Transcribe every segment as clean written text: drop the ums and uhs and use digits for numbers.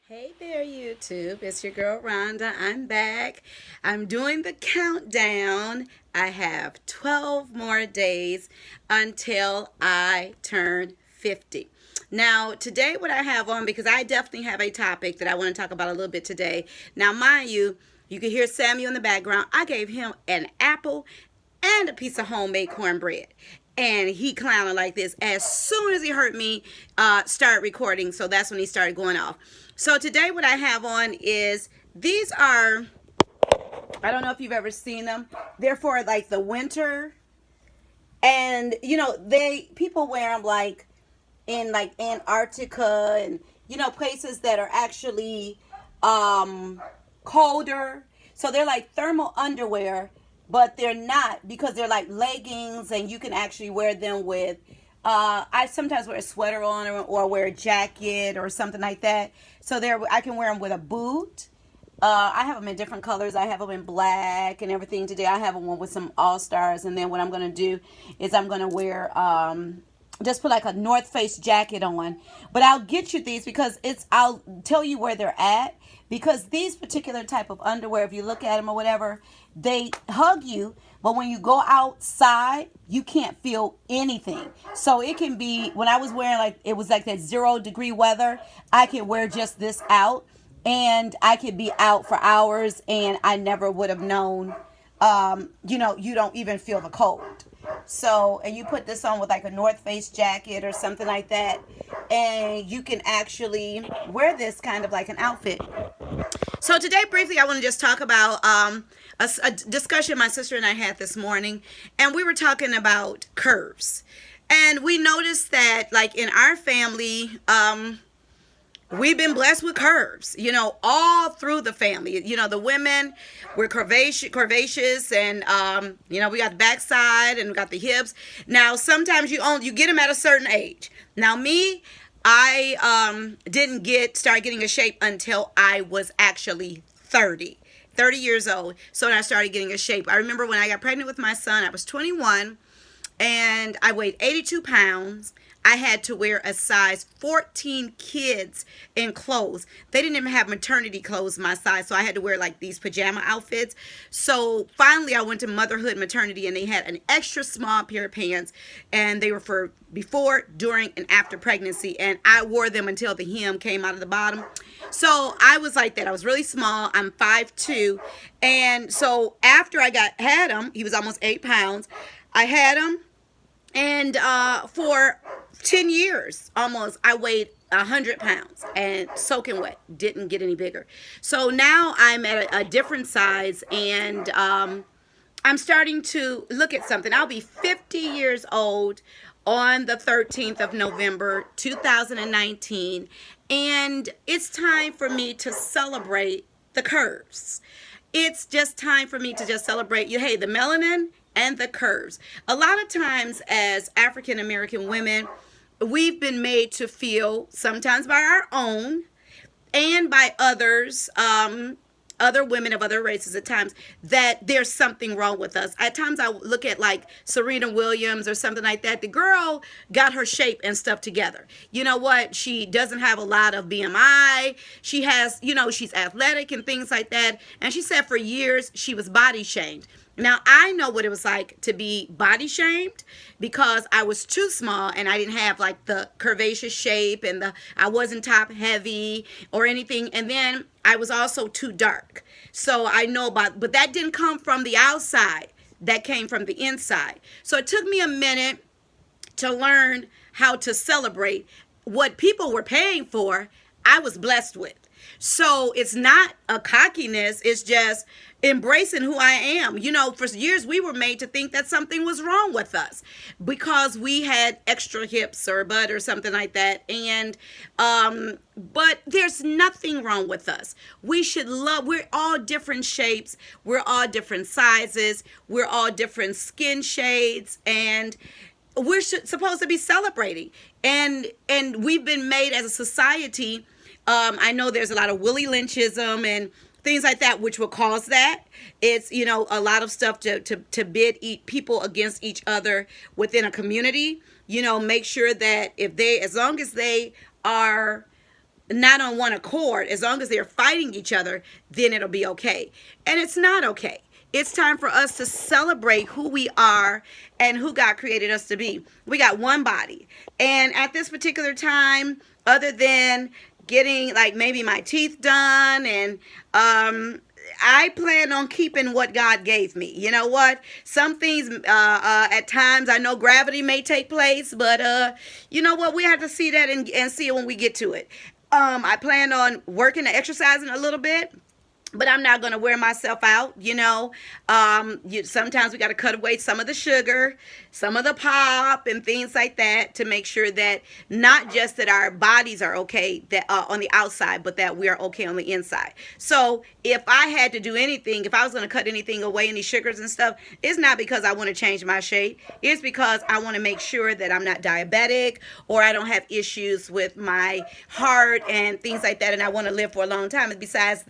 Hey there, YouTube. It's your girl Rhonda. I'm back. I'm doing the countdown. I have 12 more days until I turn 50. Now, today, what I have on, because I definitely have a topic that I want to talk about a little bit today. Now, mind you, you can hear Samuel in the background. I gave him an apple and a piece of homemade cornbread. And he clowning like this as soon as he heard me start recording. So that's when he started going off. So today what I have on is, these are, I don't know if you've ever seen them. They're for like the winter. And, people wear them like in like Antarctica and, places that are actually colder. So they're like thermal underwear, but they're not, because they're like leggings and you can actually wear them with I sometimes wear a sweater on, or wear a jacket or something like that. So there, I can wear them with a boot. I have them in different colors. I have them in black and everything. Today I have one with some all stars, and then what I'm gonna do is I'm gonna wear just put like a North Face jacket on. But I'll get you these because I'll tell you where they're at, because these particular type of underwear, if you look at them or whatever, they hug you, but when you go outside, you can't feel anything. So it can be, when I was wearing, like, it was like that 0 degree weather, I could wear just this out and I could be out for hours and I never would have known. You don't even feel the cold. So, and you put this on with like a North Face jacket or something like that, and you can actually wear this kind of like an outfit. So today, briefly, I want to just talk about a discussion my sister and I had this morning, and we were talking about curves. And we noticed that, like, in our family, we've been blessed with curves, all through the family. The women were curvaceous, and we got the backside and we got the hips. Now, sometimes you get them at a certain age. Now, me, I didn't start getting a shape until I was actually 30 years old. So I started getting a shape. I remember when I got pregnant with my son, I was 21 and I weighed 82 pounds. I had to wear a size 14 kids in clothes. They didn't even have maternity clothes my size, so I had to wear like these pajama outfits. So finally I went to motherhood maternity, and they had an extra small pair of pants, and they were for before, during, and after pregnancy, and I wore them until the hem came out of the bottom. So I was like that. I was really small. I'm 5'2", and so after I had him, he was almost 8 pounds. I had him, and for 10 years almost, I weighed 100 pounds and soaking wet, didn't get any bigger. So now I'm at a different size, and I'm starting to look at something. I'll be 50 years old on the 13th of November 2019, and it's time for me to celebrate the curves. It's just time for me to just celebrate hey, the melanin and the curves. A lot of times as African American women, we've been made to feel, sometimes by our own and by others, other women of other races at times, that there's something wrong with us. At times I look at like Serena Williams or something like that. The girl got her shape and stuff together. You know what? She doesn't have a lot of BMI. She has, she's athletic and things like that. And she said for years she was body shamed. Now, I know what it was like to be body shamed, because I was too small and I didn't have like the curvaceous shape, and I wasn't top heavy or anything. And then I was also too dark. So I know but that didn't come from the outside. That came from the inside. So it took me a minute to learn how to celebrate what people were paying for. I was blessed with. So it's not a cockiness. It's just embracing who I am. For years we were made to think that something was wrong with us because we had extra hips or butt or something like that. And but there's nothing wrong with us. We're all different shapes. We're all different sizes. We're all different skin shades, and we're supposed to be celebrating. And we've been made as a society. I know there's a lot of Willie Lynchism and things like that, which will cause that. It's, a lot of stuff to bid people against each other within a community. Make sure that as long as they are not on one accord, as long as they're fighting each other, then it'll be okay. And it's not okay. It's time for us to celebrate who we are and who God created us to be. We got one body. And at this particular time, other than getting like maybe my teeth done and I plan on keeping what God gave me. You know what? Some things, at times, I know gravity may take place, but you know what? We have to see that and see it when we get to it. I plan on working and exercising a little bit. But I'm not going to wear myself out, you know. Sometimes we got to cut away some of the sugar, some of the pop, and things like that to make sure that not just that our bodies are okay that on the outside, but that we are okay on the inside. So if I had to do anything, if I was going to cut anything away, any sugars and stuff, it's not because I want to change my shape. It's because I want to make sure that I'm not diabetic or I don't have issues with my heart and things like that, and I want to live for a long time. And besides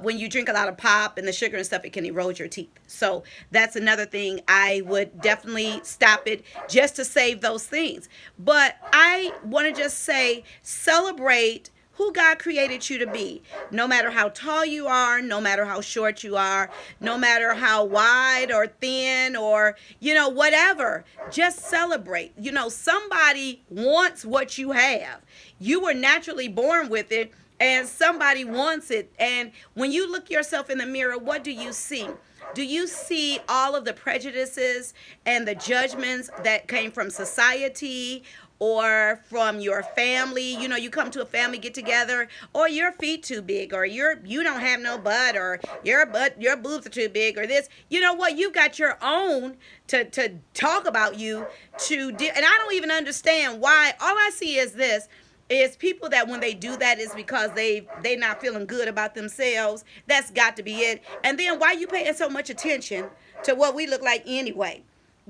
when you drink a lot of pop and the sugar and stuff, it can erode your teeth. So that's another thing. I would definitely stop it just to save those things. But I want to just say, celebrate who God created you to be. No matter how tall you are, no matter how short you are, no matter how wide or thin or, whatever, just celebrate. Somebody wants what you have. You were naturally born with it. And somebody wants it. And when you look yourself in the mirror, what do you see? Do you see all of the prejudices and the judgments that came from society or from your family? You come to a family get together, or your feet too big, or you don't have no butt, or your boobs are too big, or this. You know what? You got your own to talk about you and I don't even understand why. All I see is this. Is people that when they do that is because they not feeling good about themselves. That's got to be it. And then why you paying so much attention to what we look like anyway?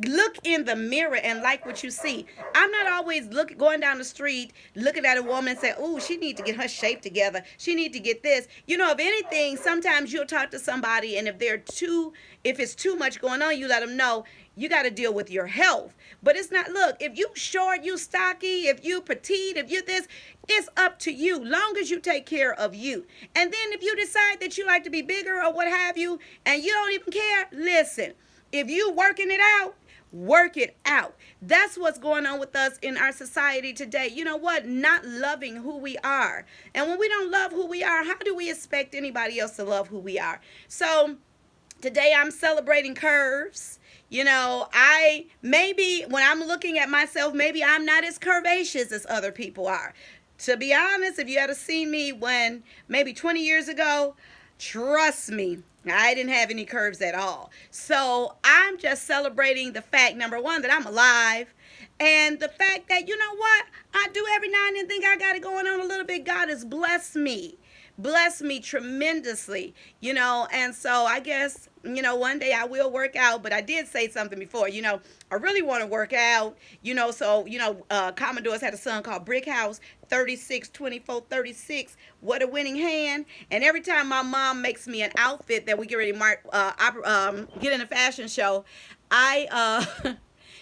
Look in the mirror and like what you see. I'm not always going down the street looking at a woman and say, "Oh, she need to get her shape together. She need to get this." If anything, sometimes you'll talk to somebody, and if it's too much going on, you let them know you got to deal with your health. But it's not, look, if you short, you stocky, if you petite, if you this, it's up to you, long as you take care of you. And then if you decide that you like to be bigger or what have you, and you don't even care, listen, if you working it out, work it out. That's what's going on with us in our society today. You know what? Not loving who we are. And when we don't love who we are, how do we expect anybody else to love who we are? So today I'm celebrating curves. Maybe when I'm looking at myself, maybe I'm not as curvaceous as other people are. To be honest, if you had seen me when maybe 20 years ago, trust me, I didn't have any curves at all. So I'm just celebrating the fact, number one, that I'm alive. And the fact that, you know what, I do every now and then think I got it going on a little bit. God has blessed me tremendously, and so I guess, one day I will work out. But I did say something before, I really want to work out, so, Commodore's had a song called Brick House, 36, 24, 36, what a winning hand. And every time my mom makes me an outfit that we get ready to get in a fashion show,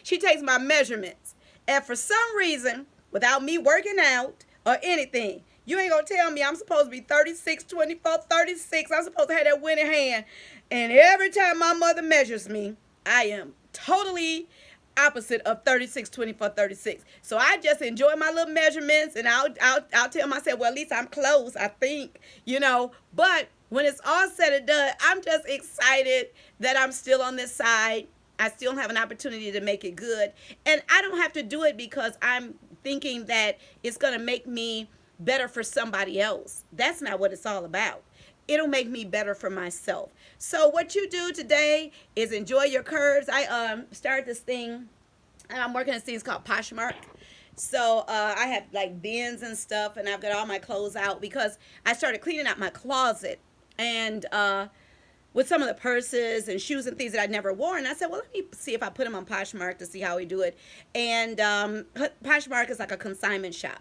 she takes my measurements. And for some reason, without me working out or anything, you ain't gonna tell me I'm supposed to be 36, 24, 36. I'm supposed to have that winning hand. And every time my mother measures me, I am totally opposite of 36, 24, 36. So I just enjoy my little measurements, and I'll tell myself, well, at least I'm close, I think, But when it's all said and done, I'm just excited that I'm still on this side. I still have an opportunity to make it good. And I don't have to do it because I'm thinking that it's going to make me better for somebody else. That's not what it's all about. It'll make me better for myself. So what you do today is enjoy your curves. I started this thing, and I'm working on things called Poshmark. So I have like bins and stuff, and I've got all my clothes out because I started cleaning out my closet. And with some of the purses and shoes and things that I'd never worn. I said, well, let me see if I put them on Poshmark to see how we do it. And Poshmark is like a consignment shop.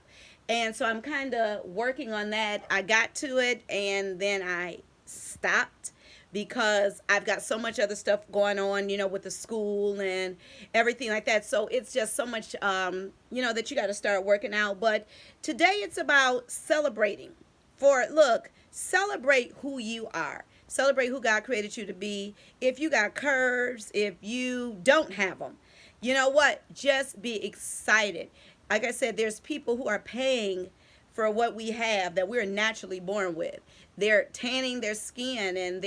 And so I'm kind of working on that. I got to it, and then I stopped because I've got so much other stuff going on, with the school and everything like that. So it's just so much, that you got to start working out. But today it's about celebrating. Look, celebrate who you are. Celebrate who God created you to be. If you got curves, if you don't have them, you know what? Just be excited. Like I said, there's people who are paying for what we have that we're naturally born with. They're tanning their skin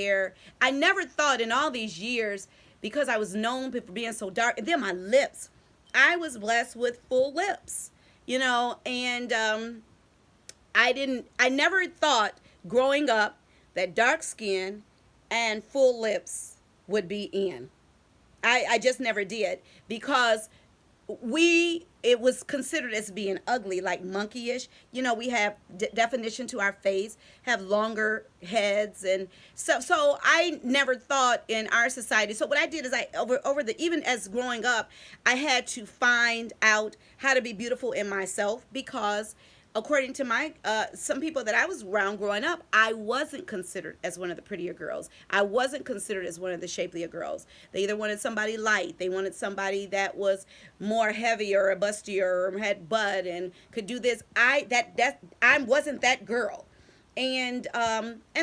I never thought in all these years, because I was known for being so dark, and then my lips. I was blessed with full lips, and I never thought growing up that dark skin and full lips would be in. I just never did, because it was considered as being ugly, like monkeyish. We have definition to our face, have longer heads, and so I never thought in our society. So what I did is even as growing up, I had to find out how to be beautiful in myself, because according to my some people that I was around growing up, I wasn't considered as one of the prettier girls. I wasn't considered as one of the shapelier girls. They either wanted somebody light, they wanted somebody that was more heavier or bustier or had butt and could do this. I wasn't that girl. And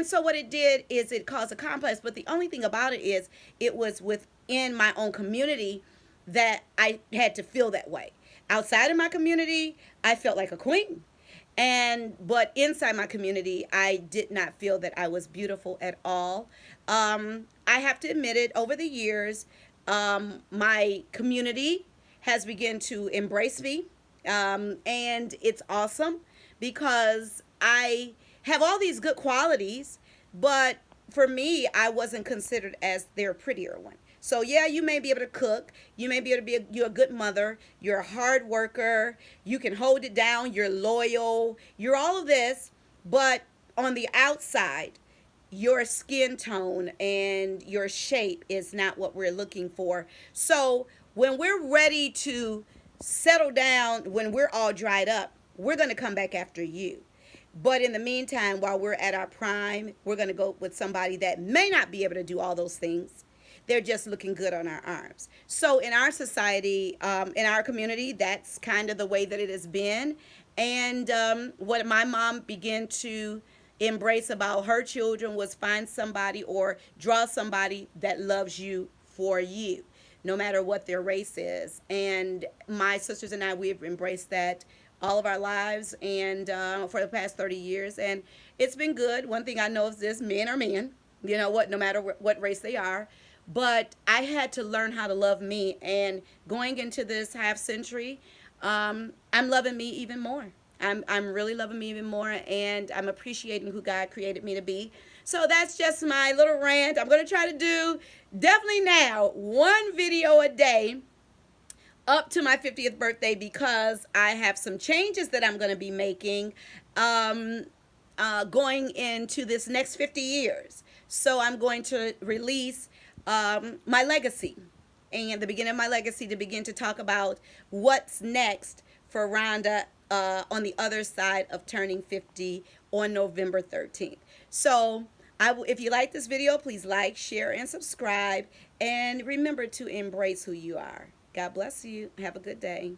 so what it did is it caused a complex. But the only thing about it is it was within my own community that I had to feel that way. Outside of my community, I felt like a queen. But inside my community, I did not feel that I was beautiful at all. I have to admit it, over the years, my community has begun to embrace me. And it's awesome, because I have all these good qualities, but for me, I wasn't considered as their prettier one. So yeah, you may be able to cook. You may be able to you're a good mother. You're a hard worker. You can hold it down. You're loyal. You're all of this. But on the outside, your skin tone and your shape is not what we're looking for. So when we're ready to settle down, when we're all dried up, we're going to come back after you. But in the meantime, while we're at our prime, we're going to go with somebody that may not be able to do all those things. They're just looking good on our arms. So in our society, in our community, that's kind of the way that it has been. And what my mom began to embrace about her children was find somebody or draw somebody that loves you for you, no matter what their race is. And my sisters and I, we've embraced that all of our lives, and for the past 30 years. And it's been good. One thing I know is this: men are men, no matter what race they are. But I had to learn how to love me. And going into this half century, I'm loving me even more. I'm really loving me even more. And I'm appreciating who God created me to be. So that's just my little rant. I'm going to try to do, definitely now, one video a day up to my 50th birthday, because I have some changes that I'm going to be making going into this next 50 years. So I'm going to release my legacy, and the beginning of my legacy, to begin to talk about what's next for Rhonda on the other side of turning 50 on November 13th. So if you like this video, please like, share, and subscribe. And remember to embrace who you are. God bless you. Have a good day.